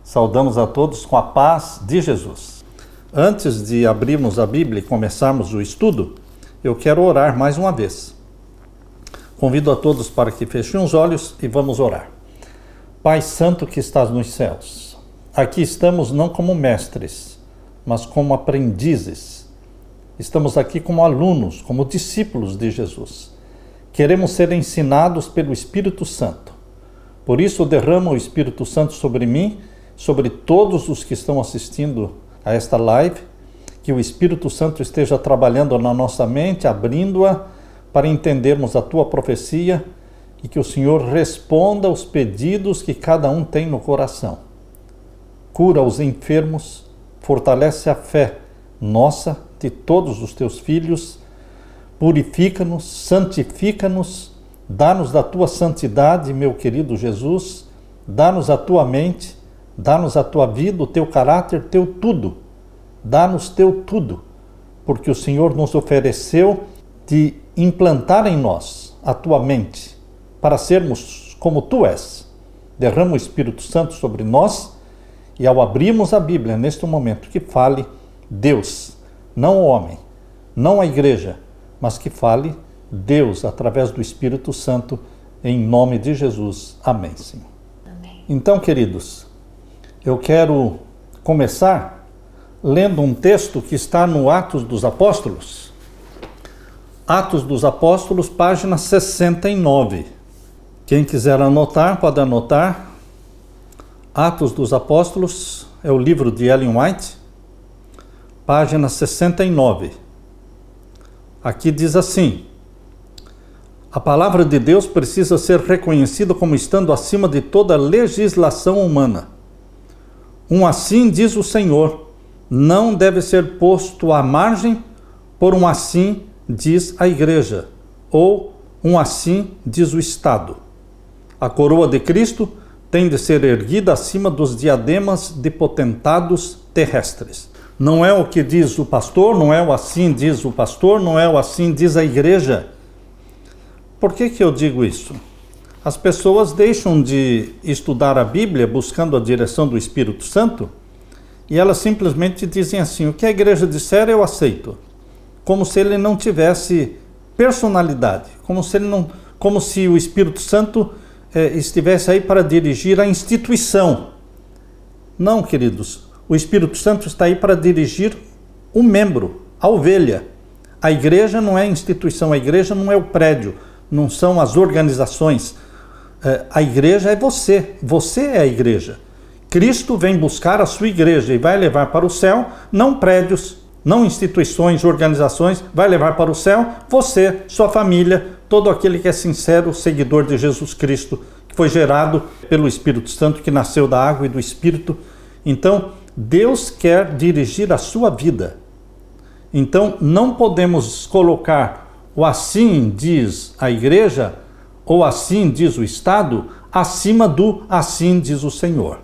Saudamos a todos com a paz de Jesus. Antes de abrirmos a Bíblia e começarmos o estudo, eu quero orar mais uma vez. Convido a todos para que fechem os olhos e vamos orar. Pai Santo que estás nos céus, aqui estamos não como mestres, mas como aprendizes. Estamos aqui como alunos, como discípulos de Jesus. Queremos ser ensinados pelo Espírito Santo. Por isso derrama o Espírito Santo sobre mim, sobre todos os que estão assistindo a esta live, que o Espírito Santo esteja trabalhando na nossa mente, abrindo-a para entendermos a Tua profecia e que o Senhor responda aos pedidos que cada um tem no coração. Cura os enfermos, fortalece a fé nossa, de todos os Teus filhos, purifica-nos, santifica-nos, dá-nos da Tua santidade, meu querido Jesus, dá-nos a Tua mente, dá-nos a Tua vida, o Teu caráter, Teu tudo. Dá-nos Teu tudo, porque o Senhor nos ofereceu de implantar em nós a Tua mente, para sermos como Tu és. Derrama o Espírito Santo sobre nós e ao abrirmos a Bíblia neste momento, que fale Deus, não o homem, não a igreja, mas que fale Deus através do Espírito Santo, em nome de Jesus. Amém, Senhor. Amém. Então, queridos, eu quero começar lendo um texto que está no Atos dos Apóstolos. Atos dos Apóstolos, página 69. Quem quiser anotar, pode anotar. Atos dos Apóstolos é o livro de Ellen White, página 69. Aqui diz assim: a palavra de Deus precisa ser reconhecida como estando acima de toda legislação humana. Assim diz o Senhor, não deve ser posto à margem, por assim diz a igreja, ou assim diz o Estado. A coroa de Cristo tem de ser erguida acima dos diademas de potentados terrestres. Não é o que diz o pastor, não é o assim diz o pastor, não é o assim diz a igreja. Por que eu digo isso? As pessoas deixam de estudar a Bíblia buscando a direção do Espírito Santo e elas simplesmente dizem assim: o que a igreja disser eu aceito. Como se ele não tivesse personalidade, como se o Espírito Santo estivesse aí para dirigir a instituição. Não, queridos, o Espírito Santo está aí para dirigir o membro, a ovelha. A igreja não é a instituição, a igreja não é o prédio, não são as organizações. A igreja é você, você é a igreja. Cristo vem buscar a sua igreja e vai levar para o céu, não prédios, não instituições, organizações, vai levar para o céu você, sua família, todo aquele que é sincero seguidor de Jesus Cristo, que foi gerado pelo Espírito Santo, que nasceu da água e do Espírito. Então, Deus quer dirigir a sua vida. Então, não podemos colocar o assim diz a igreja ou assim diz o Estado acima do assim diz o Senhor.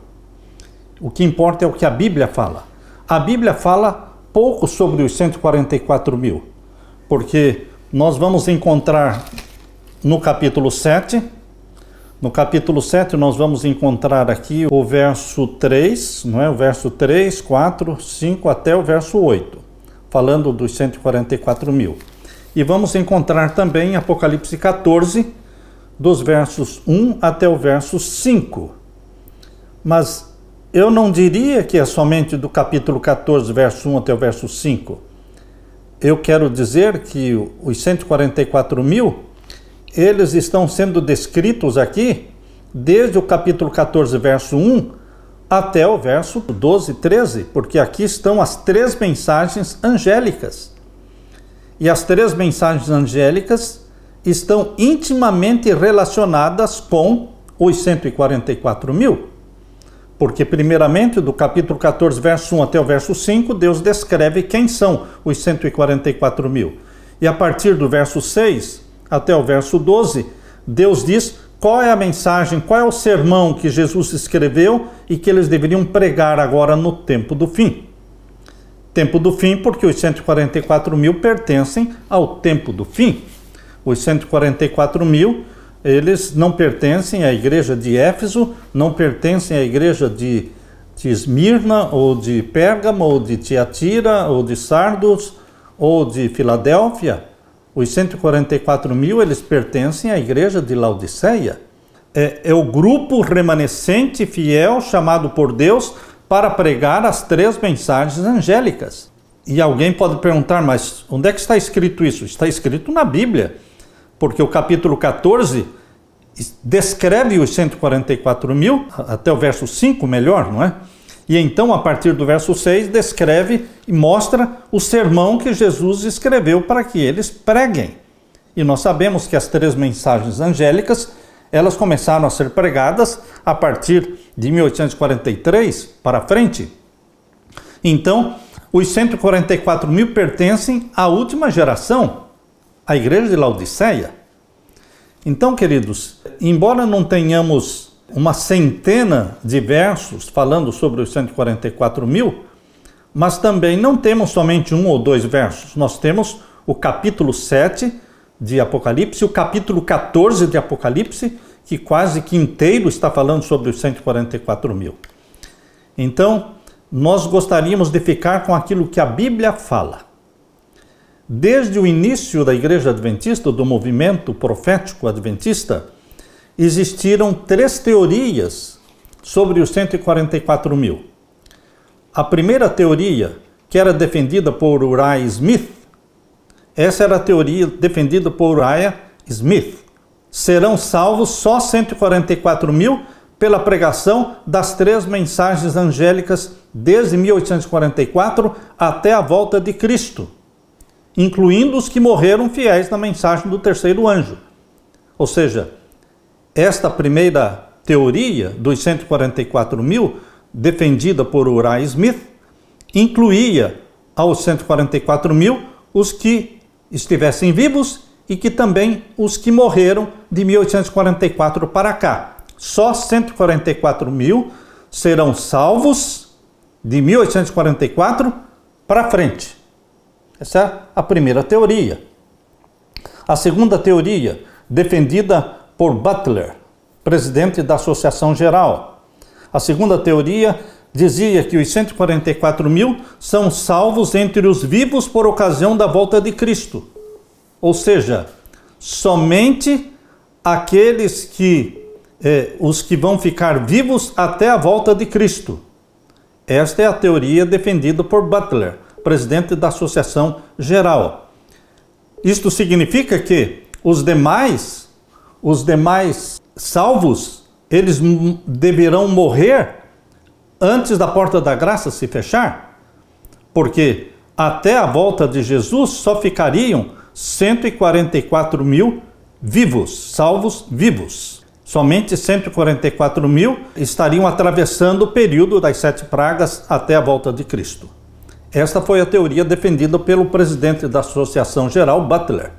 O que importa é o que a Bíblia fala. A Bíblia fala pouco sobre os 144 mil, porque nós vamos encontrar no capítulo 7, nós vamos encontrar aqui o verso 3, não é? O verso 3, 4, 5 até o verso 8, falando dos 144 mil. E vamos encontrar também em Apocalipse 14, dos versos 1 até o verso 5. Mas eu não diria que é somente do capítulo 14, verso 1 até o verso 5. Eu quero dizer que os 144 mil, eles estão sendo descritos aqui desde o capítulo 14, verso 1 até o verso 12, 13, porque aqui estão as três mensagens angélicas. E as três mensagens angélicas estão intimamente relacionadas com os 144 mil. Porque, primeiramente, do capítulo 14, verso 1 até o verso 5, Deus descreve quem são os 144 mil. E a partir do verso 6 até o verso 12, Deus diz qual é a mensagem, qual é o sermão que Jesus escreveu e que eles deveriam pregar agora no tempo do fim. Tempo do fim, porque os 144 mil pertencem ao tempo do fim. Os 144 mil, eles não pertencem à igreja de Éfeso, não pertencem à igreja de de Esmirna, ou de Pérgamo, ou de Tiatira, ou de Sardos, ou de Filadélfia. Os 144.000, eles pertencem à igreja de Laodiceia. É o grupo remanescente fiel chamado por Deus para pregar as 3 mensagens angélicas. E alguém pode perguntar, mas onde é que está escrito isso? Está escrito na Bíblia, porque o capítulo 14 descreve os 144.000, até o verso 5 melhor, não é? E então, a partir do verso 6, descreve e mostra o sermão que Jesus escreveu para que eles preguem. E nós sabemos que as 3 mensagens angélicas, elas começaram a ser pregadas a partir de 1843 para frente. Então, os 144.000 pertencem à última geração, à igreja de Laodiceia. Então, queridos, embora não tenhamos uma centena de versos falando sobre os 144.000, mas também não temos somente 1 ou 2 versos. Nós temos o capítulo 7 de Apocalipse, o capítulo 14 de Apocalipse, que quase que inteiro está falando sobre os 144.000. Então, nós gostaríamos de ficar com aquilo que a Bíblia fala. Desde o início da Igreja Adventista, do movimento profético adventista, existiram 3 teorias sobre os 144.000. A primeira teoria, que era defendida por Uriah Smith, essa era a teoria defendida por Uriah Smith. Serão salvos só 144.000 pela pregação das 3 mensagens angélicas desde 1844 até a volta de Cristo, incluindo os que morreram fiéis na mensagem do 3º anjo. Ou seja, esta primeira teoria dos 144.000, defendida por Uriah Smith, incluía aos 144.000 os que estivessem vivos e que também os que morreram de 1844 para cá. Só 144.000 serão salvos de 1844 para frente. Essa é a primeira teoria. A segunda teoria, defendida por Butler, presidente da Associação Geral. A segunda teoria dizia que os 144.000 são salvos entre os vivos por ocasião da volta de Cristo. Ou seja, somente aqueles os que vão ficar vivos até a volta de Cristo. Esta é a teoria defendida por Butler, presidente da Associação Geral. Isto significa que os demais salvos, eles deverão morrer antes da porta da graça se fechar, porque até a volta de Jesus só ficariam 144.000 vivos, salvos vivos. Somente 144.000 estariam atravessando o período das 7 pragas até a volta de Cristo. Esta foi a teoria defendida pelo presidente da Associação Geral, Butler.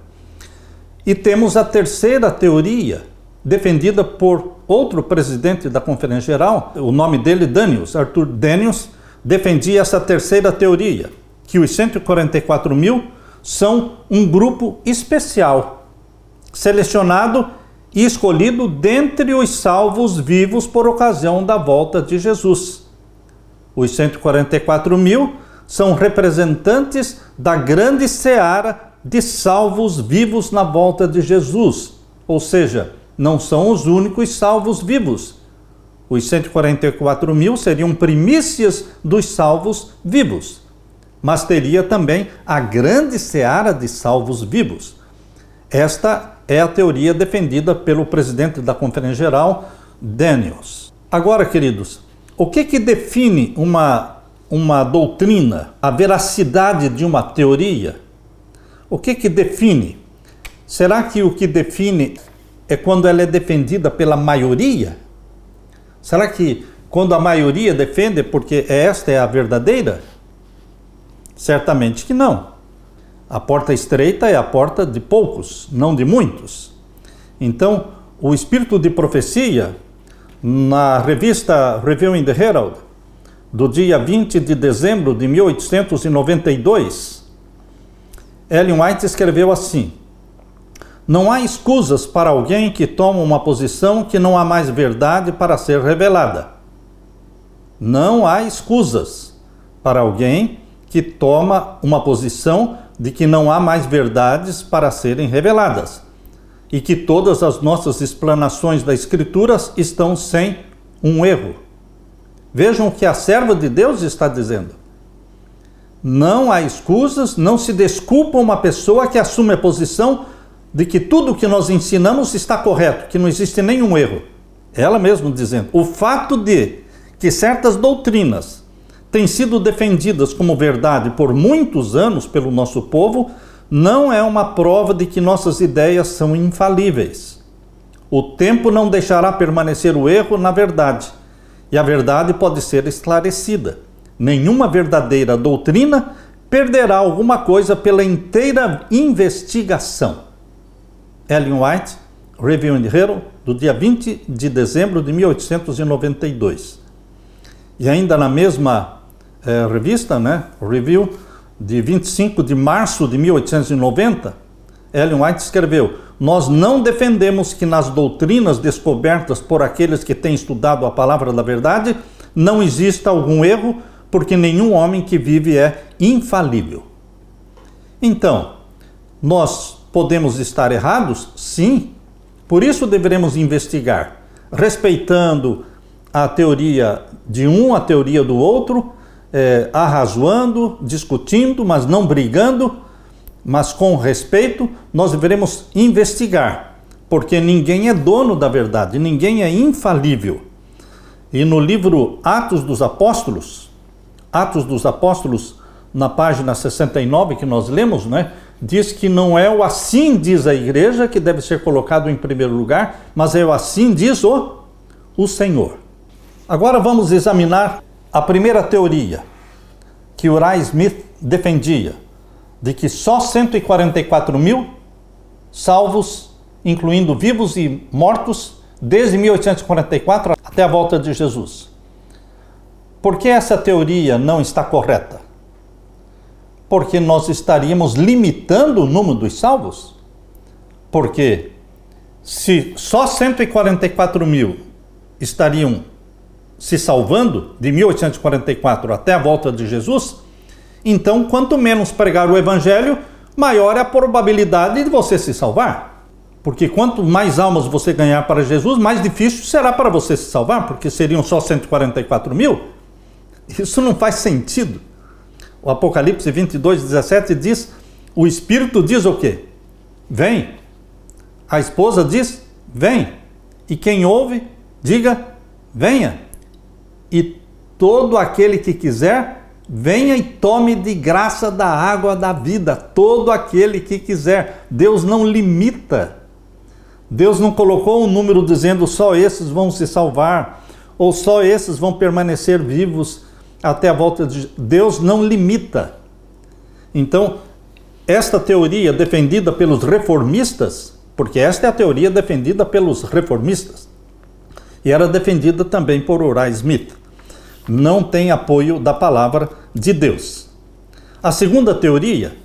E temos a terceira teoria, defendida por outro presidente da Conferência Geral, o nome dele Daniels, Arthur Daniels, defendia essa terceira teoria, que os 144.000 são um grupo especial, selecionado e escolhido dentre os salvos vivos por ocasião da volta de Jesus. Os 144.000 são representantes da grande seara de salvos vivos na volta de Jesus, ou seja, não são os únicos salvos vivos. Os 144.000 seriam primícias dos salvos vivos, mas teria também a grande seara de salvos vivos. Esta é a teoria defendida pelo presidente da Conferência Geral, Daniels. Agora, queridos, o que define uma doutrina, a veracidade de uma teoria? O que define? Será que o que define é quando ela é defendida pela maioria? Será que quando a maioria defende porque esta é a verdadeira? Certamente que não. A porta estreita é a porta de poucos, não de muitos. Então, o espírito de profecia, na revista Review in the Herald, do dia 20 de dezembro de 1892, Ellen White escreveu assim: não há escusas para alguém que toma uma posição que não há mais verdade para ser revelada. Não há escusas para alguém que toma uma posição de que não há mais verdades para serem reveladas e que todas as nossas explanações das Escrituras estão sem um erro. Vejam o que a serva de Deus está dizendo. Não há escusas, não se desculpa uma pessoa que assume a posição de que tudo o que nós ensinamos está correto, que não existe nenhum erro. Ela mesma dizendo, o fato de que certas doutrinas têm sido defendidas como verdade por muitos anos pelo nosso povo, não é uma prova de que nossas ideias são infalíveis. O tempo não deixará permanecer o erro na verdade, e a verdade pode ser esclarecida. Nenhuma verdadeira doutrina perderá alguma coisa pela inteira investigação. Ellen White, Review and Herald, do dia 20 de dezembro de 1892. E ainda na mesma revista, Review, de 25 de março de 1890, Ellen White escreveu: nós não defendemos que nas doutrinas descobertas por aqueles que têm estudado a palavra da verdade não exista algum erro, porque nenhum homem que vive é infalível. Então, nós podemos estar errados? Sim. Por isso deveremos investigar, respeitando a teoria de um, a teoria do outro, arrazoando, discutindo, mas não brigando, mas com respeito. Nós deveremos investigar, porque ninguém é dono da verdade, ninguém é infalível. E no livro Atos dos Apóstolos, na página 69 que nós lemos, diz que não é o assim diz a igreja que deve ser colocado em primeiro lugar, mas é o assim diz o Senhor. Agora vamos examinar a primeira teoria que Uriah Smith defendia, de que só 144 mil salvos, incluindo vivos e mortos, desde 1844 até a volta de Jesus. Por que essa teoria não está correta? Porque nós estaríamos limitando o número dos salvos? Porque se só 144 mil estariam se salvando de 1844 até a volta de Jesus, então quanto menos pregar o evangelho, maior é a probabilidade de você se salvar. Porque quanto mais almas você ganhar para Jesus, mais difícil será para você se salvar, porque seriam só 144 mil. Isso não faz sentido. O Apocalipse 22:17 diz, o Espírito diz o quê? Vem. A esposa diz, vem. E quem ouve, diga, venha. E todo aquele que quiser, venha e tome de graça da água da vida. Todo aquele que quiser. Deus não limita. Deus não colocou um número dizendo só esses vão se salvar, ou só esses vão permanecer vivos até a volta de Deus. Não limita. Então, esta teoria defendida pelos reformistas, porque esta é a teoria defendida pelos reformistas, e era defendida também por Uriah Smith, não tem apoio da palavra de Deus. A segunda teoria,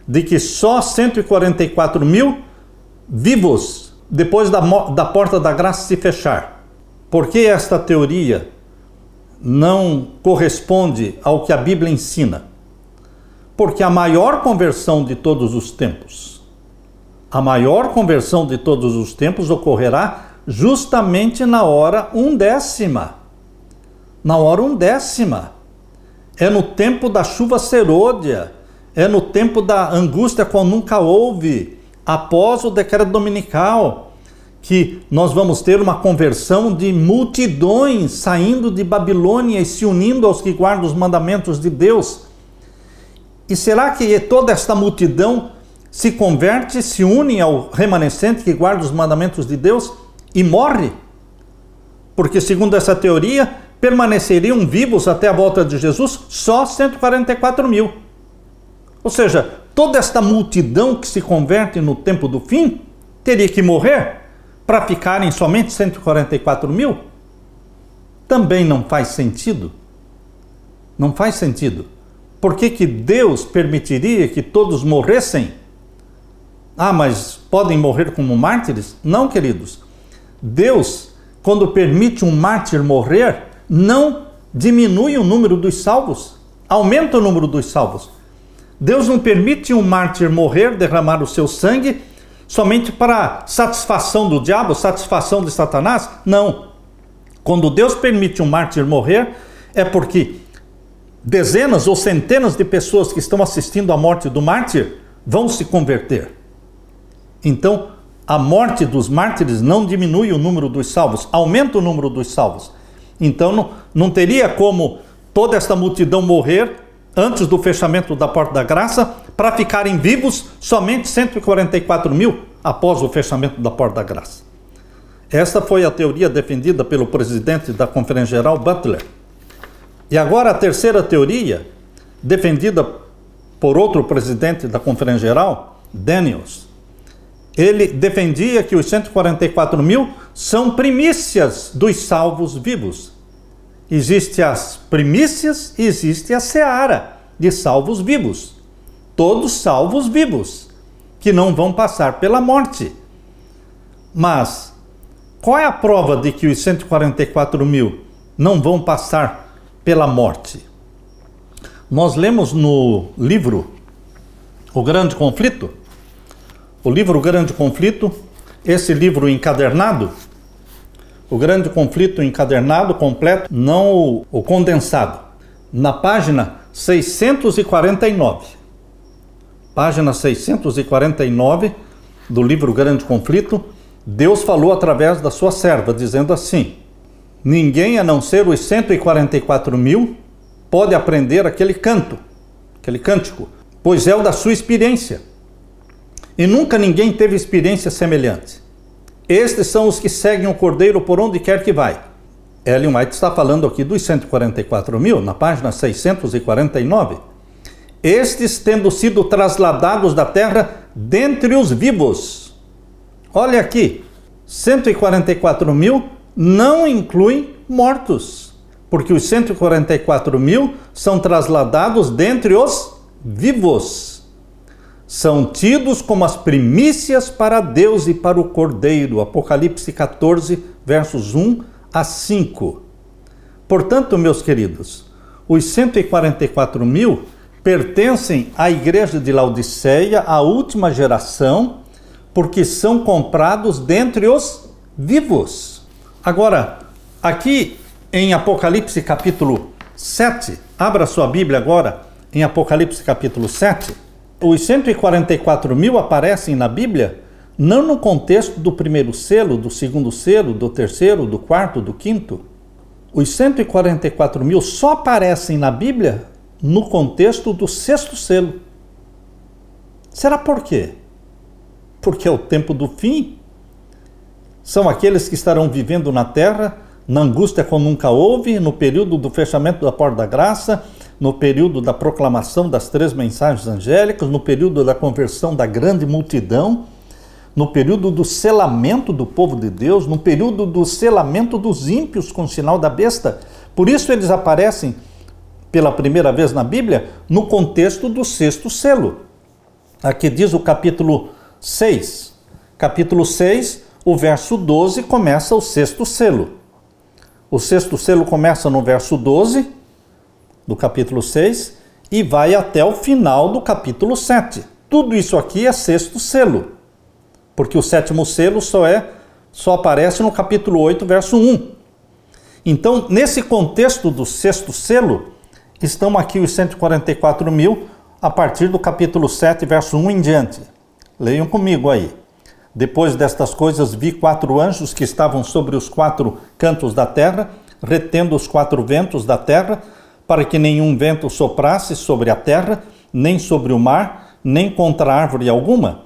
de que só 144 mil vivos depois da porta da graça se fechar. Por que esta teoria não corresponde ao que a Bíblia ensina? Porque a maior conversão de todos os tempos, ocorrerá justamente na hora 1/10. Na hora 1/10. É no tempo da chuva serôdia, é no tempo da angústia qual nunca houve, após o decreto dominical, que nós vamos ter uma conversão de multidões saindo de Babilônia e se unindo aos que guardam os mandamentos de Deus. E será que toda esta multidão se converte, se une ao remanescente que guarda os mandamentos de Deus e morre? Porque, segundo essa teoria, permaneceriam vivos até a volta de Jesus só 144 mil. Ou seja, toda esta multidão que se converte no tempo do fim teria que morrer para ficarem somente 144 mil? Também não faz sentido. Não faz sentido. Por que Deus permitiria que todos morressem? Ah, mas podem morrer como mártires? Não, queridos. Deus, quando permite um mártir morrer, não diminui o número dos salvos, aumenta o número dos salvos. Deus não permite um mártir morrer, derramar o seu sangue, somente para satisfação do diabo, satisfação de Satanás? Não. Quando Deus permite um mártir morrer, é porque dezenas ou centenas de pessoas que estão assistindo à morte do mártir vão se converter. Então, a morte dos mártires não diminui o número dos salvos, aumenta o número dos salvos. Então, não teria como toda esta multidão morrer antes do fechamento da porta da graça para ficarem vivos somente 144 mil após o fechamento da porta da graça. Esta foi a teoria defendida pelo presidente da Conferência Geral, Butler. E agora a terceira teoria, defendida por outro presidente da Conferência Geral, Daniels. Ele defendia que os 144 mil são primícias dos salvos vivos. Existem as primícias e existe a seara de salvos vivos. Todos salvos vivos, que não vão passar pela morte. Mas qual é a prova de que os 144 mil não vão passar pela morte? Nós lemos no livro O Grande Conflito, o livro O Grande Conflito, esse livro encadernado, O Grande Conflito encadernado completo, não o condensado, na página 649. Página 649 do livro O Grande Conflito, Deus falou através da sua serva, dizendo assim: ninguém a não ser os 144 mil pode aprender aquele canto, aquele cântico, pois é o da sua experiência. E nunca ninguém teve experiência semelhante. Estes são os que seguem o Cordeiro por onde quer que vai. Ellen White está falando aqui dos 144 mil, na página 649. Estes tendo sido trasladados da terra dentre os vivos. Olha aqui, 144 mil não incluem mortos, porque os 144 mil são trasladados dentre os vivos. São tidos como as primícias para Deus e para o Cordeiro. Apocalipse 14, versos 1 a 5. Portanto, meus queridos, os 144 mil pertencem à igreja de Laodiceia, à última geração, porque são comprados dentre os vivos. Agora, aqui em Apocalipse capítulo 7, abra sua Bíblia agora, em Apocalipse capítulo 7, os 144 mil aparecem na Bíblia não no contexto do primeiro selo, do segundo selo, do terceiro, do quarto, do quinto. Os 144 mil só aparecem na Bíblia no contexto do sexto selo. Será por quê? Porque é o tempo do fim. São aqueles que estarão vivendo na terra, na angústia como nunca houve, no período do fechamento da porta da graça, no período da proclamação das 3 mensagens angélicas, no período da conversão da grande multidão, no período do selamento do povo de Deus, no período do selamento dos ímpios com o sinal da besta. Por isso eles aparecem pela primeira vez na Bíblia no contexto do sexto selo. Aqui diz o capítulo 6. Capítulo 6, o verso 12, começa o sexto selo. O sexto selo começa no verso 12 do capítulo 6 e vai até o final do capítulo 7. Tudo isso aqui é sexto selo, porque o sétimo selo só aparece no capítulo 8, verso 1. Então, nesse contexto do sexto selo, estão aqui os 144 mil a partir do capítulo 7, verso 1 em diante. Leiam comigo aí. Depois destas coisas vi 4 anjos que estavam sobre os 4 cantos da terra, retendo os 4 ventos da terra, para que nenhum vento soprasse sobre a terra, nem sobre o mar, nem contra árvore alguma.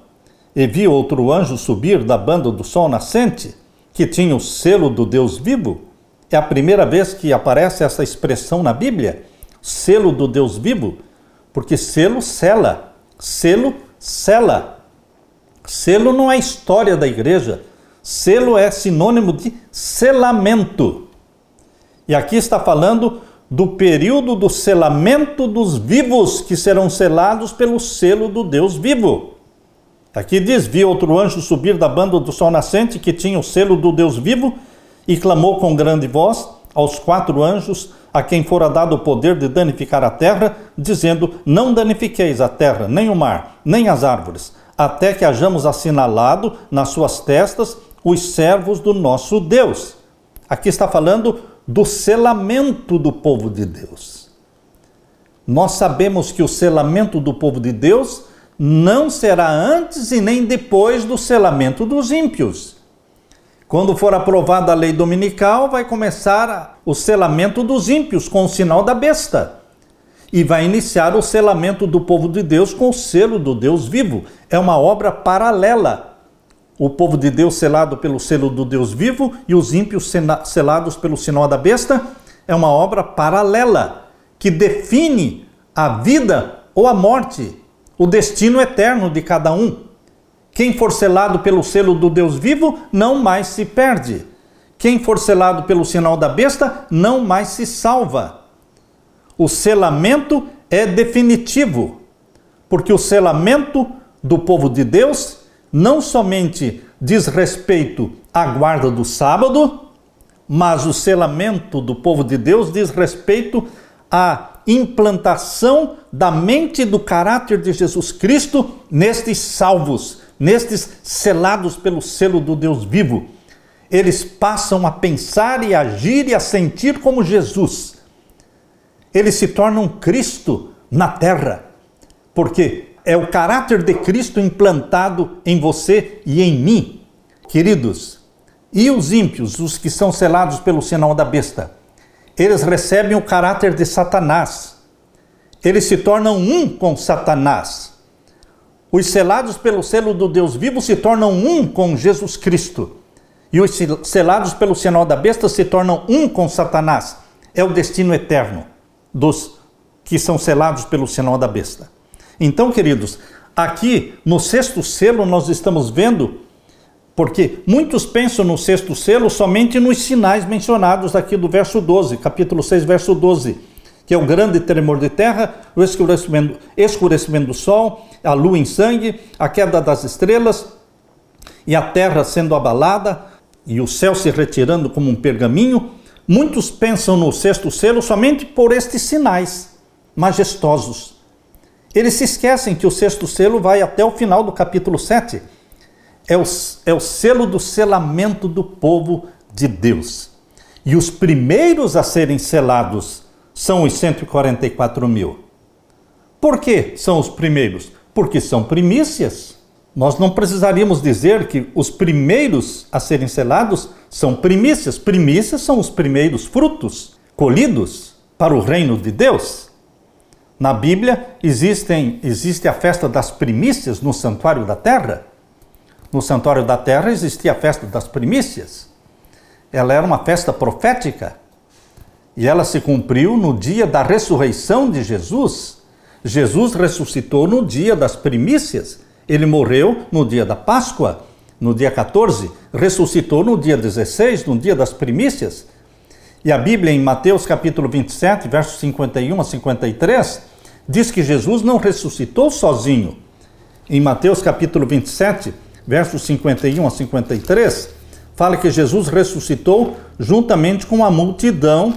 E vi outro anjo subir da banda do sol nascente, que tinha o selo do Deus vivo. É a primeira vez que aparece essa expressão na Bíblia, selo do Deus vivo, porque selo sela, selo sela. Selo não é história da igreja, selo é sinônimo de selamento. E aqui está falando do período do selamento dos vivos, que serão selados pelo selo do Deus vivo. Aqui diz, vi outro anjo subir da banda do sol nascente, que tinha o selo do Deus vivo, e clamou com grande voz, aos 4 anjos, a quem fora dado o poder de danificar a terra, dizendo: não danifiqueis a terra, nem o mar, nem as árvores, até que hajamos assinalado nas suas testas os servos do nosso Deus. Aqui está falando do selamento do povo de Deus. Nós sabemos que o selamento do povo de Deus não será antes e nem depois do selamento dos ímpios. Quando for aprovada a lei dominical, vai começar o selamento dos ímpios com o sinal da besta. E vai iniciar o selamento do povo de Deus com o selo do Deus vivo. É uma obra paralela. O povo de Deus selado pelo selo do Deus vivo e os ímpios selados pelo sinal da besta é uma obra paralela que define a vida ou a morte, o destino eterno de cada um. Quem for selado pelo selo do Deus vivo não mais se perde. Quem for selado pelo sinal da besta não mais se salva. O selamento é definitivo, porque o selamento do povo de Deus não somente diz respeito à guarda do sábado, mas o selamento do povo de Deus diz respeito à implantação da mente e do caráter de Jesus Cristo nestes salvos, nestes selados pelo selo do Deus vivo. Eles passam a pensar e agir e a sentir como Jesus. Eles se tornam Cristo na terra, porque é o caráter de Cristo implantado em você e em mim. Queridos, e os ímpios, os que são selados pelo sinal da besta, eles recebem o caráter de Satanás. Eles se tornam um com Satanás. Os selados pelo selo do Deus vivo se tornam um com Jesus Cristo. E os selados pelo sinal da besta se tornam um com Satanás. É o destino eterno dos que são selados pelo sinal da besta. Então, queridos, aqui no 6º selo nós estamos vendo, porque muitos pensam no 6º selo somente nos sinais mencionados aqui do verso 12, capítulo 6, verso 12, que é o grande tremor de terra, o escurecimento do sol, a lua em sangue, a queda das estrelas, e a terra sendo abalada, e o céu se retirando como um pergaminho. Muitos pensam no 6º selo somente por estes sinais majestosos. Eles se esquecem que o 6º selo vai até o final do capítulo 7. É o selo do selamento do povo de Deus. E os primeiros a serem selados são os 144 mil. Por que são os primeiros? Porque são primícias. Nós não precisaríamos dizer que os primeiros a serem selados são primícias. Primícias são os primeiros frutos colhidos para o reino de Deus. Na Bíblia existe a festa das primícias no santuário da terra. No santuário da terra existia a festa das primícias. Ela era uma festa profética. E ela se cumpriu no dia da ressurreição de Jesus. Jesus ressuscitou no dia das primícias. Ele morreu no dia da Páscoa, no dia 14. Ressuscitou no dia 16, no dia das primícias. E a Bíblia, em Mateus capítulo 27, versos 51 a 53, diz que Jesus não ressuscitou sozinho. Em Mateus capítulo 27, versos 51 a 53, fala que Jesus ressuscitou juntamente com a multidão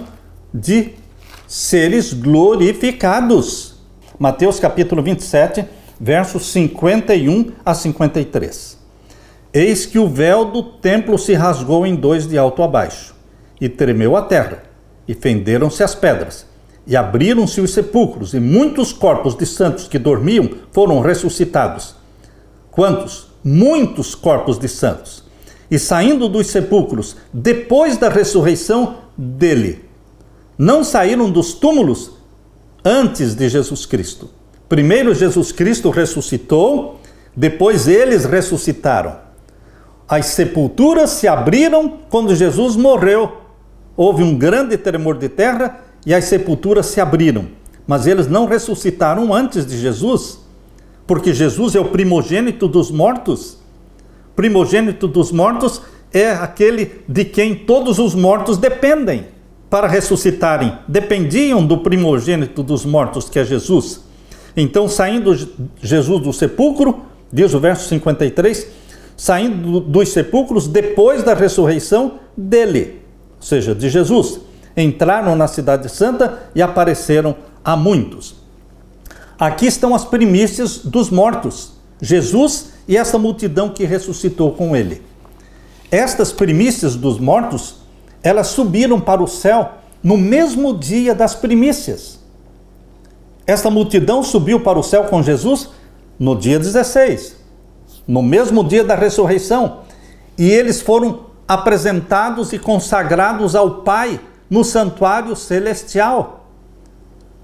de seres glorificados. Mateus capítulo 27, versos 51 a 53. Eis que o véu do templo se rasgou em 2 de alto a baixo, e tremeu a terra, e fenderam-se as pedras, e abriram-se os sepulcros, e muitos corpos de santos que dormiam foram ressuscitados. Quantos? Muitos corpos de santos. E saindo dos sepulcros, depois da ressurreição dele, não saíram dos túmulos antes de Jesus Cristo. Primeiro Jesus Cristo ressuscitou, depois eles ressuscitaram. As sepulturas se abriram quando Jesus morreu. Houve um grande tremor de terra e as sepulturas se abriram. Mas eles não ressuscitaram antes de Jesus, porque Jesus é o primogênito dos mortos. Primogênito dos mortos é aquele de quem todos os mortos dependem para ressuscitarem. Dependiam do primogênito dos mortos, que é Jesus. Então, saindo Jesus do sepulcro, diz o verso 53, saindo dos sepulcros depois da ressurreição dele, ou seja, de Jesus. entraram na cidade santa e apareceram a muitos. Aqui estão as primícias dos mortos, Jesus e essa multidão que ressuscitou com ele. Estas primícias dos mortos, elas subiram para o céu no mesmo dia das primícias. Esta multidão subiu para o céu com Jesus no dia 16, no mesmo dia da ressurreição, e eles foram apresentados e consagrados ao Pai no santuário celestial.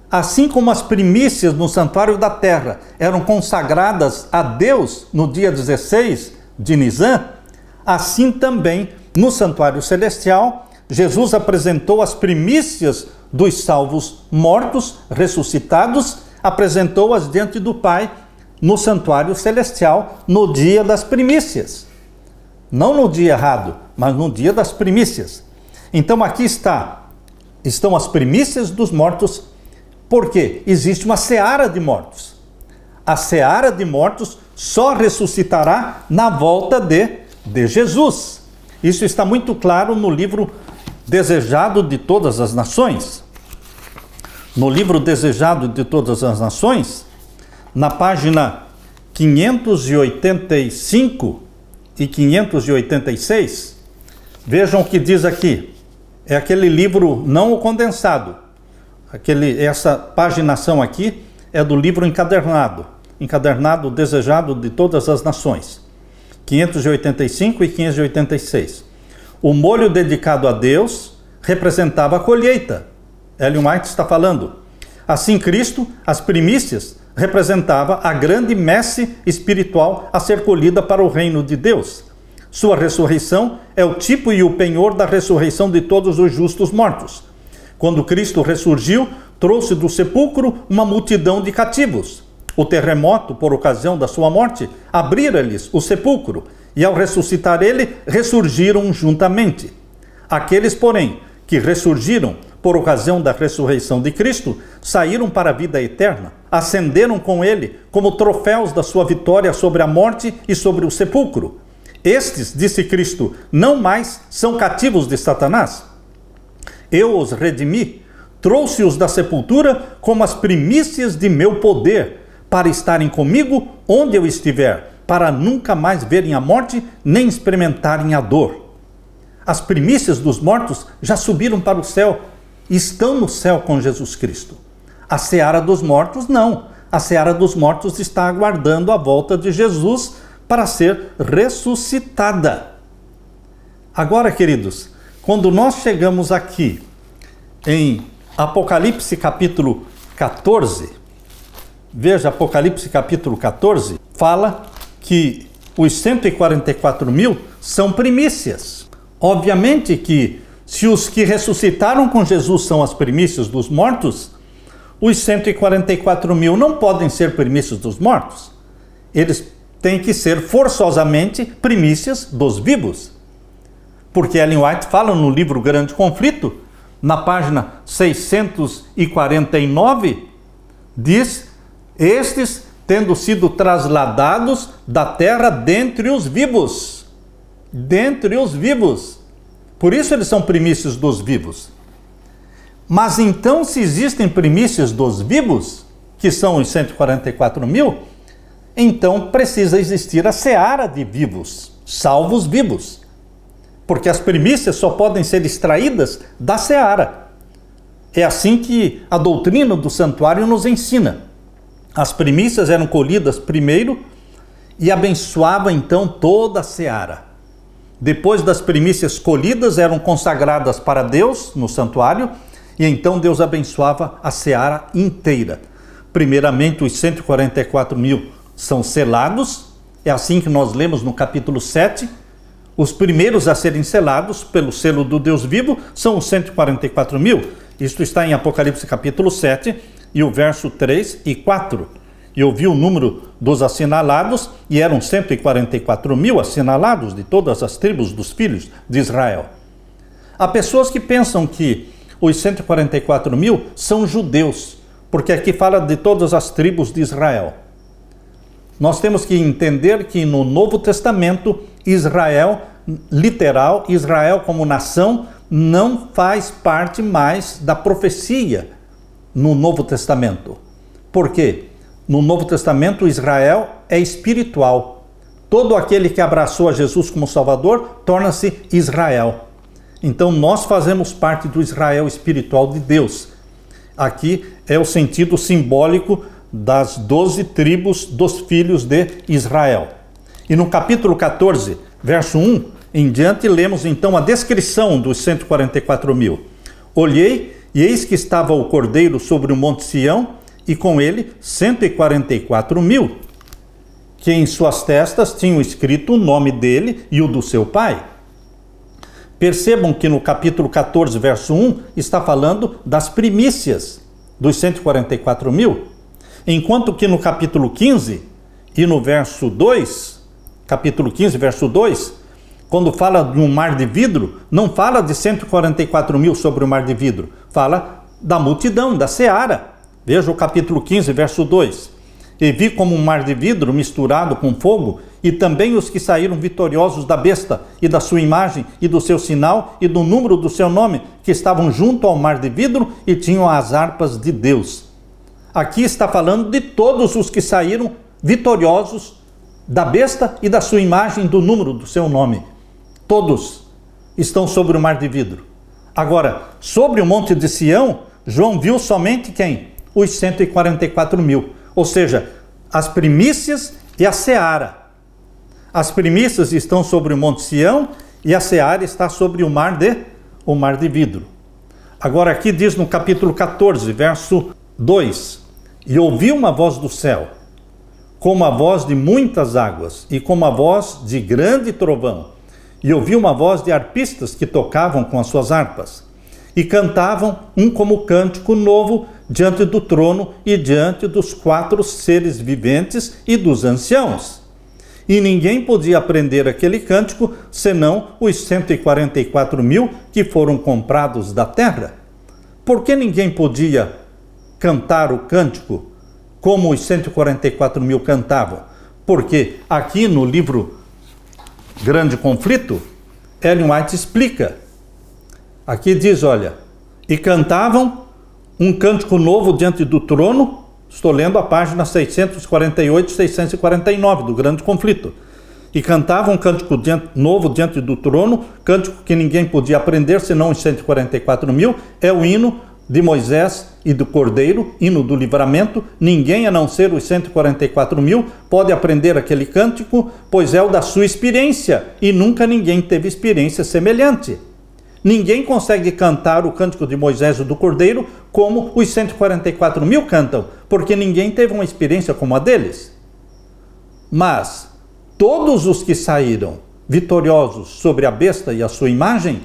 Assim como as primícias no santuário da terra eram consagradas a Deus no dia 16 de Nisan, assim também no santuário celestial, Jesus apresentou as primícias dos salvos mortos, ressuscitados, apresentou-as diante do Pai no santuário celestial no dia das primícias. Não no dia errado, mas no dia das primícias. Então aqui estão as primícias dos mortos, porque existe uma seara de mortos. A seara de mortos só ressuscitará na volta de Jesus. Isso está muito claro no livro Desejado de Todas as Nações. No livro Desejado de Todas as Nações, na página 585 e 586, vejam o que diz aqui. É aquele livro não o condensado. Essa paginação aqui é do livro encadernado Desejado de Todas as Nações, 585 e 586. O molho dedicado a Deus representava a colheita. Ellen White está falando. Assim, Cristo, as primícias, representava a grande messe espiritual a ser colhida para o reino de Deus. Sua ressurreição é o tipo e o penhor da ressurreição de todos os justos mortos. Quando Cristo ressurgiu, trouxe do sepulcro uma multidão de cativos. O terremoto, por ocasião da sua morte, abrira-lhes o sepulcro, e ao ressuscitar ele, ressurgiram juntamente. Aqueles, porém, que ressurgiram por ocasião da ressurreição de Cristo, saíram para a vida eterna, ascenderam com ele como troféus da sua vitória sobre a morte e sobre o sepulcro. Estes, disse Cristo, não mais são cativos de Satanás. Eu os redimi, trouxe-os da sepultura como as primícias de meu poder, para estarem comigo onde eu estiver, para nunca mais verem a morte, nem experimentarem a dor. As primícias dos mortos já subiram para o céu, estão no céu com Jesus Cristo. A seara dos mortos não. A seara dos mortos está aguardando a volta de Jesus para ser ressuscitada. Agora, queridos, quando nós chegamos aqui em Apocalipse capítulo 14, veja, Apocalipse capítulo 14, fala que os 144 mil são primícias. Obviamente que se os que ressuscitaram com Jesus são as primícias dos mortos, os 144 mil não podem ser primícias dos mortos. Eles têm que ser forçosamente primícias dos vivos. Porque Ellen White fala no livro Grande Conflito, na página 649, diz: estes tendo sido trasladados da terra dentre os vivos. Dentre os vivos. Por isso eles são primícias dos vivos. Mas então, se existem primícias dos vivos, que são os 144 mil, então precisa existir a seara de vivos, salvos vivos. Porque as primícias só podem ser extraídas da seara. É assim que a doutrina do santuário nos ensina. As primícias eram colhidas primeiro e abençoava então toda a seara. Depois das primícias colhidas, eram consagradas para Deus no santuário, e então Deus abençoava a seara inteira. Primeiramente, os 144 mil são selados, é assim que nós lemos no capítulo 7. Os primeiros a serem selados pelo selo do Deus vivo são os 144 mil. Isto está em Apocalipse capítulo 7 e o verso 3 e 4. E eu vi o número dos assinalados, e eram 144 mil assinalados de todas as tribos dos filhos de Israel. Há pessoas que pensam que os 144 mil são judeus, porque aqui fala de todas as tribos de Israel. Nós temos que entender que no Novo Testamento, Israel, literal, Israel como nação, não faz parte mais da profecia no Novo Testamento. Por quê? No Novo Testamento, Israel é espiritual. Todo aquele que abraçou a Jesus como Salvador torna-se Israel. Então nós fazemos parte do Israel espiritual de Deus. Aqui é o sentido simbólico das 12 tribos dos filhos de Israel. E no capítulo 14, verso 1 em diante, lemos então a descrição dos 144.000. Olhei, e eis que estava o Cordeiro sobre o monte Sião, e com ele 144.000, que em suas testas tinham escrito o nome dele e o do seu pai. Percebam que no capítulo 14, verso 1, está falando das primícias dos 144.000, enquanto que no capítulo 15 e no verso 2, capítulo 15, verso 2, quando fala de um mar de vidro, não fala de 144.000 sobre o mar de vidro, fala da multidão, da seara. Veja o capítulo 15, verso 2. E vi como um mar de vidro misturado com fogo, e também os que saíram vitoriosos da besta, e da sua imagem, e do seu sinal, e do número do seu nome, que estavam junto ao mar de vidro, e tinham as harpas de Deus. Aqui está falando de todos os que saíram vitoriosos da besta e da sua imagem, e do número do seu nome. Todos estão sobre o mar de vidro. Agora, sobre o monte de Sião, João viu somente quem? Os 144.000. Ou seja, as primícias e a seara. As primícias estão sobre o monte Sião e a seara está sobre o mar de vidro. Agora aqui diz no capítulo 14, verso 2: E ouvi uma voz do céu, como a voz de muitas águas, e como a voz de grande trovão. E ouvi uma voz de arpistas que tocavam com as suas harpas, e cantavam um como cântico novo diante do trono e diante dos 4 seres viventes e dos anciãos. E ninguém podia aprender aquele cântico, senão os 144.000 que foram comprados da terra. Por que ninguém podia cantar o cântico como os 144.000 cantavam? Porque aqui no livro Grande Conflito, Ellen White explica. Aqui diz, olha, e cantavam um cântico novo diante do trono. Estou lendo a página 648 e 649 do Grande Conflito. E cantavam um cântico novo diante do trono, cântico que ninguém podia aprender, senão os 144.000, é o hino de Moisés e do Cordeiro, hino do livramento. Ninguém, a não ser os 144.000, pode aprender aquele cântico, pois é o da sua experiência, e nunca ninguém teve experiência semelhante. Ninguém consegue cantar o cântico de Moisés e do Cordeiro como os 144.000 cantam, porque ninguém teve uma experiência como a deles. Mas todos os que saíram vitoriosos sobre a besta e a sua imagem,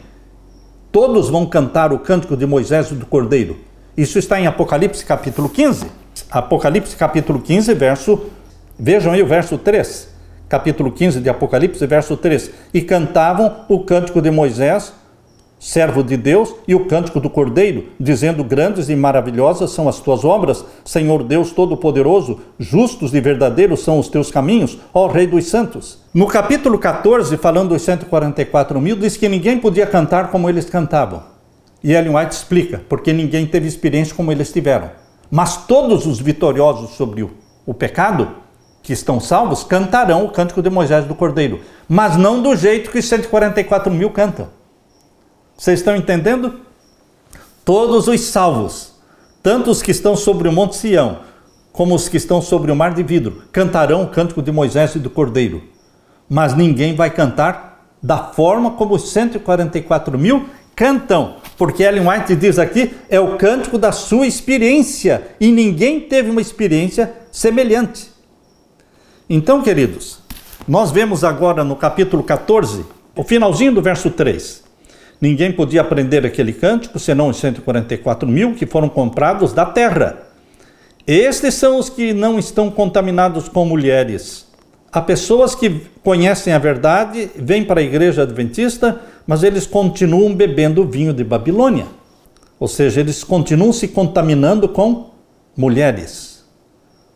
todos vão cantar o cântico de Moisés e do Cordeiro. Isso está em Apocalipse capítulo 15. Apocalipse capítulo 15, vejam aí o verso 3. Capítulo 15 de Apocalipse, verso 3. E cantavam o cântico de Moisés, servo de Deus, e o cântico do Cordeiro, dizendo: grandes e maravilhosas são as tuas obras, Senhor Deus Todo-Poderoso, justos e verdadeiros são os teus caminhos, ó Rei dos Santos. No capítulo 14, falando dos 144.000, diz que ninguém podia cantar como eles cantavam. E Ellen White explica, porque ninguém teve experiência como eles tiveram. Mas todos os vitoriosos sobre o pecado, que estão salvos, cantarão o cântico de Moisés e do Cordeiro, mas não do jeito que os 144.000 cantam. Vocês estão entendendo? Todos os salvos, tanto os que estão sobre o monte Sião, como os que estão sobre o mar de vidro, cantarão o cântico de Moisés e do Cordeiro. Mas ninguém vai cantar da forma como os 144.000 cantam. Porque Ellen White diz aqui, é o cântico da sua experiência. E ninguém teve uma experiência semelhante. Então, queridos, nós vemos agora no capítulo 14, o finalzinho do verso 3. Ninguém podia aprender aquele cântico, senão os 144.000 que foram comprados da terra. Estes são os que não estão contaminados com mulheres. Há pessoas que conhecem a verdade, vêm para a igreja adventista, mas eles continuam bebendo vinho de Babilônia. Ou seja, eles continuam se contaminando com mulheres.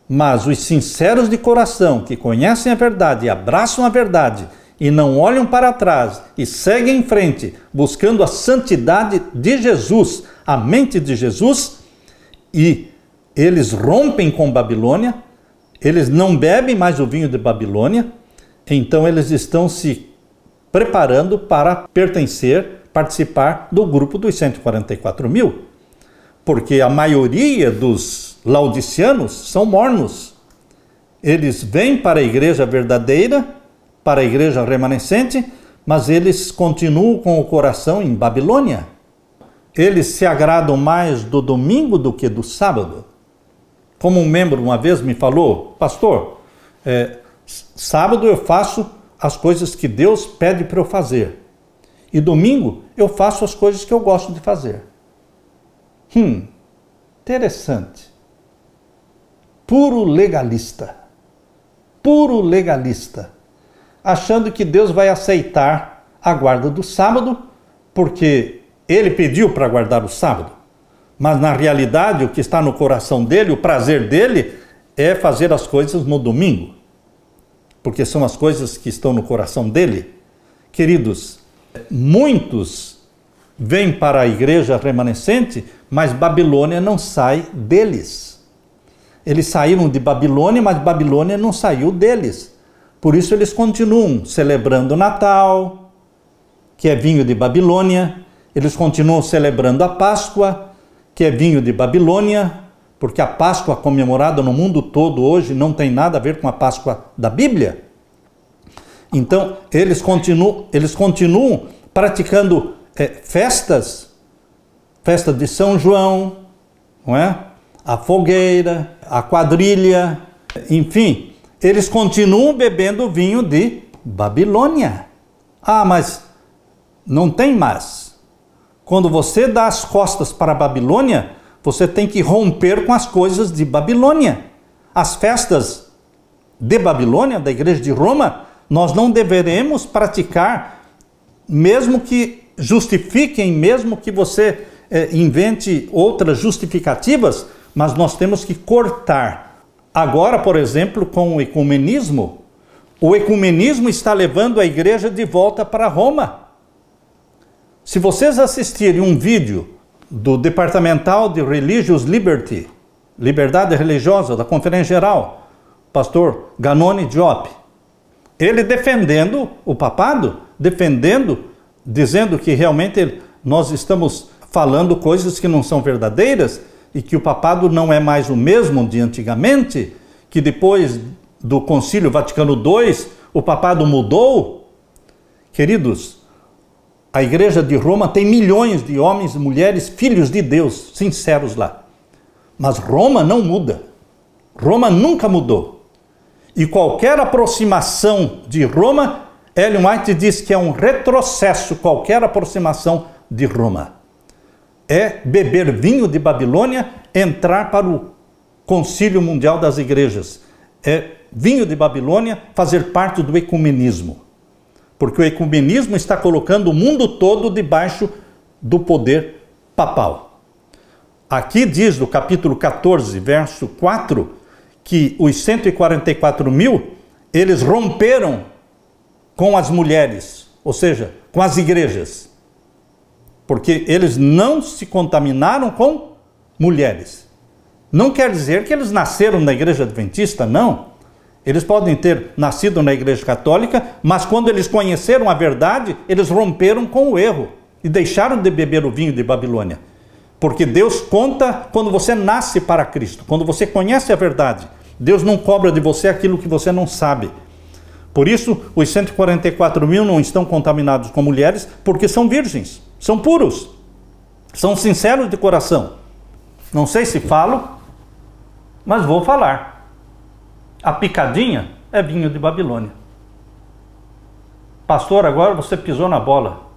Mas os sinceros de coração, que conhecem a verdade, abraçam a verdade e não olham para trás e seguem em frente, buscando a santidade de Jesus, a mente de Jesus, e eles rompem com Babilônia, eles não bebem mais o vinho de Babilônia, então eles estão se preparando para participar do grupo dos 144 mil, porque a maioria dos laodiceanos são mornos. Eles vêm para a igreja verdadeira, para a igreja remanescente, mas eles continuam com o coração em Babilônia. Eles se agradam mais do domingo do que do sábado. Como um membro uma vez me falou, pastor, sábado eu faço as coisas que Deus pede para eu fazer. E domingo eu faço as coisas que eu gosto de fazer. Interessante. Puro legalista. Puro legalista. Achando que Deus vai aceitar a guarda do sábado, porque ele pediu para guardar o sábado. Mas na realidade o que está no coração dele, o prazer dele, é fazer as coisas no domingo. Porque são as coisas que estão no coração dele. Queridos, muitos vêm para a igreja remanescente, mas Babilônia não sai deles. Eles saíram de Babilônia, mas Babilônia não saiu deles. Por isso eles continuam celebrando o Natal, que é vinho de Babilônia. Eles continuam celebrando a Páscoa, que é vinho de Babilônia, porque a Páscoa comemorada no mundo todo hoje não tem nada a ver com a Páscoa da Bíblia. Então, eles continuam praticando festas, festa de São João, não é? A fogueira, a quadrilha, enfim, eles continuam bebendo vinho de Babilônia. Ah, mas não tem mais. Quando você dá as costas para a Babilônia, você tem que romper com as coisas de Babilônia. As festas de Babilônia, da igreja de Roma, nós não deveremos praticar, mesmo que justifiquem, mesmo que você invente outras justificativas, mas nós temos que cortar. Agora, por exemplo, com o ecumenismo está levando a igreja de volta para Roma. Se vocês assistirem um vídeo do Departamental de Religious Liberty, Liberdade Religiosa, da Conferência Geral, pastor Ganoni Diop, ele defendendo o papado, dizendo que realmente nós estamos falando coisas que não são verdadeiras e que o papado não é mais o mesmo de antigamente, que depois do Concílio Vaticano II o papado mudou. Queridos, a igreja de Roma tem milhões de homens e mulheres, filhos de Deus, sinceros lá. Mas Roma não muda. Roma nunca mudou. E qualquer aproximação de Roma, Ellen White diz que é um retrocesso, qualquer aproximação de Roma. É beber vinho de Babilônia, entrar para o Concílio Mundial das Igrejas. É vinho de Babilônia, fazer parte do ecumenismo. Porque o ecumenismo está colocando o mundo todo debaixo do poder papal. Aqui diz no capítulo 14, verso 4, que os 144 mil, eles romperam com as mulheres, ou seja, com as igrejas. Porque eles não se contaminaram com mulheres. Não quer dizer que eles nasceram na igreja adventista, não. Eles podem ter nascido na igreja católica, mas quando eles conheceram a verdade, eles romperam com o erro e deixaram de beber o vinho de Babilônia. Porque Deus conta quando você nasce para Cristo, quando você conhece a verdade. Deus não cobra de você aquilo que você não sabe. Por isso, os 144 mil não estão contaminados com mulheres, porque são virgens, são puros, são sinceros de coração. Não sei se falo, mas vou falar. A picadinha é vinho de Babilônia. Pastor, agora você pisou na bola.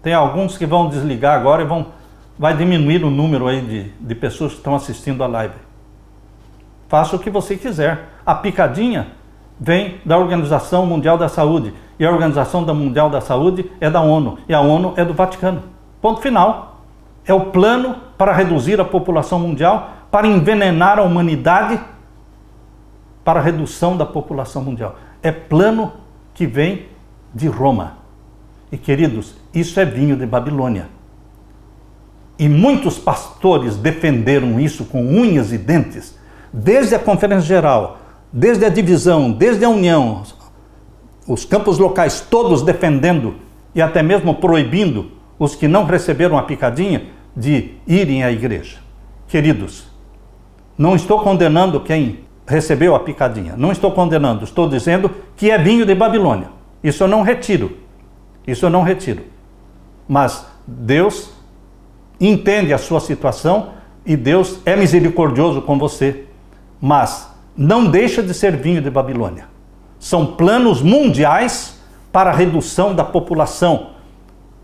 Tem alguns que vão desligar agora e vai diminuir o número aí de pessoas que estão assistindo a live. Faça o que você quiser. A picadinha vem da Organização Mundial da Saúde. E a Organização Mundial da Saúde é da ONU. E a ONU é do Vaticano. Ponto final. É o plano para reduzir a população mundial, para envenenar a humanidade, para a redução da população mundial. É plano que vem de Roma. E queridos, isso é vinho de Babilônia. E muitos pastores defenderam isso com unhas e dentes, desde a Conferência Geral, desde a divisão, desde a União, os campos locais todos defendendo e até mesmo proibindo os que não receberam a picadinha de irem à igreja. Queridos, não estou condenando quem recebeu a picadinha, não estou condenando, estou dizendo que é vinho de Babilônia. Isso eu não retiro, Mas Deus entende a sua situação e Deus é misericordioso com você, mas não deixa de ser vinho de Babilônia. São planos mundiais para a redução da população.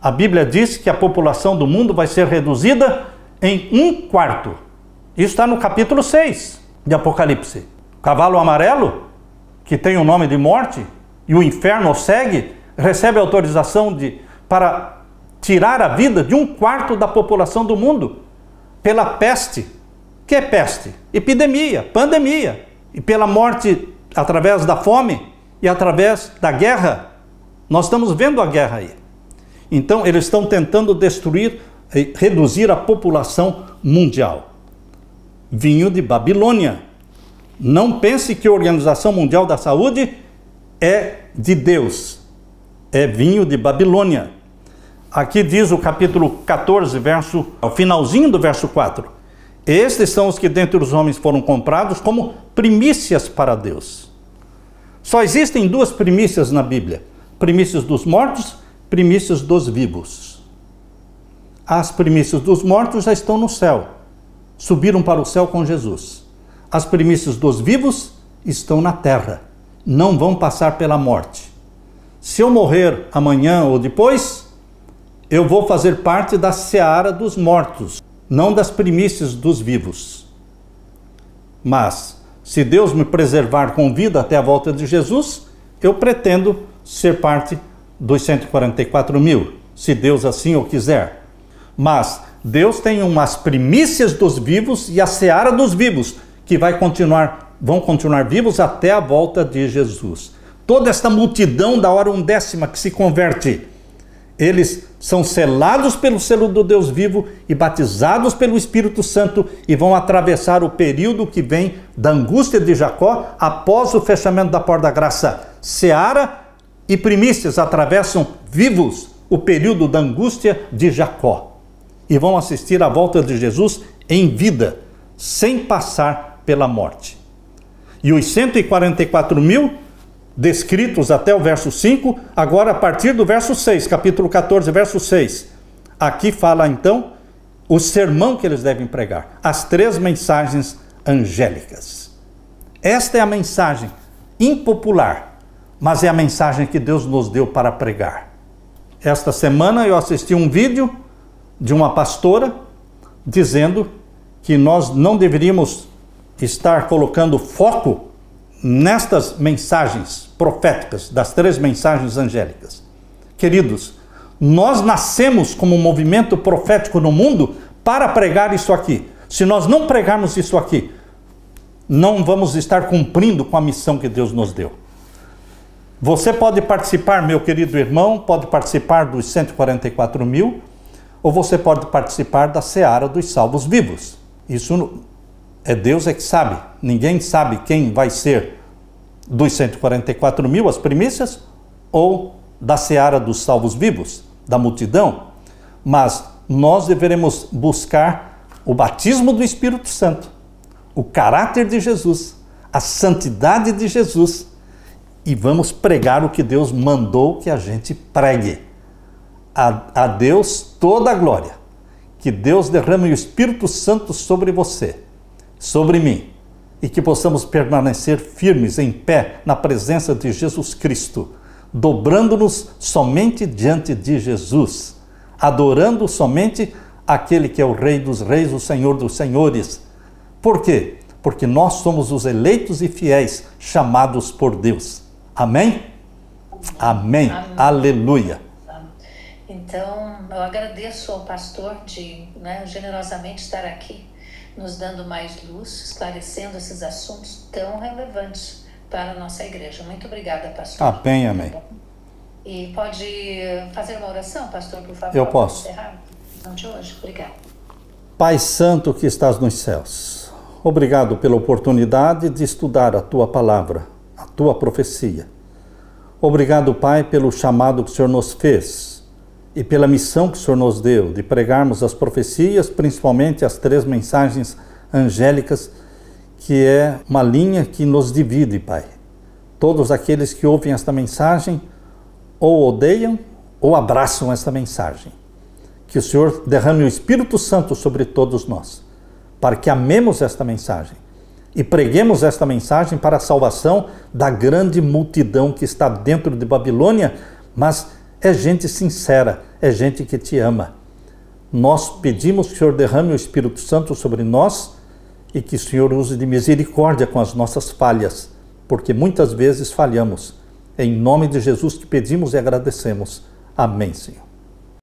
A Bíblia diz que a população do mundo vai ser reduzida em 1/4. Isso está no capítulo 6 de Apocalipse. O cavalo amarelo, que tem o nome de morte, e o inferno o segue, recebe autorização para tirar a vida de 1/4 da população do mundo pela peste. Que é peste? Epidemia, pandemia. E pela morte através da fome e através da guerra. Nós estamos vendo a guerra aí. Então, eles estão tentando destruir, reduzir a população mundial. Vinho de Babilônia. Não pense que a Organização Mundial da Saúde é de Deus. É vinho de Babilônia. Aqui diz o capítulo 14, ao finalzinho do verso 4. Estes são os que dentre os homens foram comprados como primícias para Deus. Só existem 2 primícias na Bíblia. Primícias dos mortos, primícias dos vivos. As primícias dos mortos já estão no céu. Subiram para o céu com Jesus. As primícias dos vivos estão na terra. Não vão passar pela morte. Se eu morrer amanhã ou depois, eu vou fazer parte da seara dos mortos, não das primícias dos vivos. Mas, se Deus me preservar com vida até a volta de Jesus, eu pretendo ser parte dos 144 mil, se Deus assim o quiser. Mas Deus tem umas primícias dos vivos e a seara dos vivos, que vão continuar vivos até a volta de Jesus. Toda esta multidão da hora 1/10 que se converte, eles são selados pelo selo do Deus vivo e batizados pelo Espírito Santo e vão atravessar o período que vem da angústia de Jacó após o fechamento da porta da graça. Seara e primícias atravessam vivos o período da angústia de Jacó e vão assistir à volta de Jesus em vida, sem passar pela morte. E os 144 mil descritos até o verso 5, agora a partir do verso 6, capítulo 14, verso 6. Aqui fala então o sermão que eles devem pregar, as 3 mensagens angélicas. Esta é a mensagem impopular, mas é a mensagem que Deus nos deu para pregar. Esta semana eu assisti um vídeo de uma pastora dizendo que nós não deveríamos estar colocando foco nestas mensagens proféticas, das 3 mensagens angélicas. Queridos, nós nascemos como um movimento profético no mundo para pregar isso aqui. Se nós não pregarmos isso aqui, não vamos estar cumprindo com a missão que Deus nos deu. Você pode participar, meu querido irmão, pode participar dos 144 mil, ou você pode participar da seara dos salvos vivos. Isso é Deus que sabe. Ninguém sabe quem vai ser dos 144 mil, as primícias, ou da seara dos salvos vivos, da multidão. Mas nós deveremos buscar o batismo do Espírito Santo, o caráter de Jesus, a santidade de Jesus, e vamos pregar o que Deus mandou que a gente pregue. A Deus toda a glória. Que Deus derrame o Espírito Santo sobre você, sobre mim, e que possamos permanecer firmes em pé na presença de Jesus Cristo, dobrando-nos somente diante de Jesus, adorando somente aquele que é o Rei dos Reis, o Senhor dos Senhores. Por quê? Porque nós somos os eleitos e fiéis chamados por Deus. Amém? Amém. Amém. Aleluia. Então, eu agradeço ao pastor de generosamente estar aqui, nos dando mais luz, esclarecendo esses assuntos tão relevantes para a nossa igreja. Muito obrigada, pastor. Amém, amém. E pode fazer uma oração, pastor, por favor? Eu posso. Encerrar de hoje. Obrigado. Pai Santo que estás nos céus, obrigado pela oportunidade de estudar a Tua palavra, a Tua profecia. Obrigado, Pai, pelo chamado que o Senhor nos fez e pela missão que o Senhor nos deu de pregarmos as profecias, principalmente as 3 mensagens angélicas, que é uma linha que nos divide, Pai. Todos aqueles que ouvem esta mensagem ou odeiam ou abraçam esta mensagem. Que o Senhor derrame o Espírito Santo sobre todos nós, para que amemos esta mensagem e preguemos esta mensagem para a salvação da grande multidão que está dentro de Babilônia, mas é gente sincera, é gente que te ama. Nós pedimos que o Senhor derrame o Espírito Santo sobre nós e que o Senhor use de misericórdia com as nossas falhas, porque muitas vezes falhamos. Em nome de Jesus que pedimos e agradecemos. Amém, Senhor.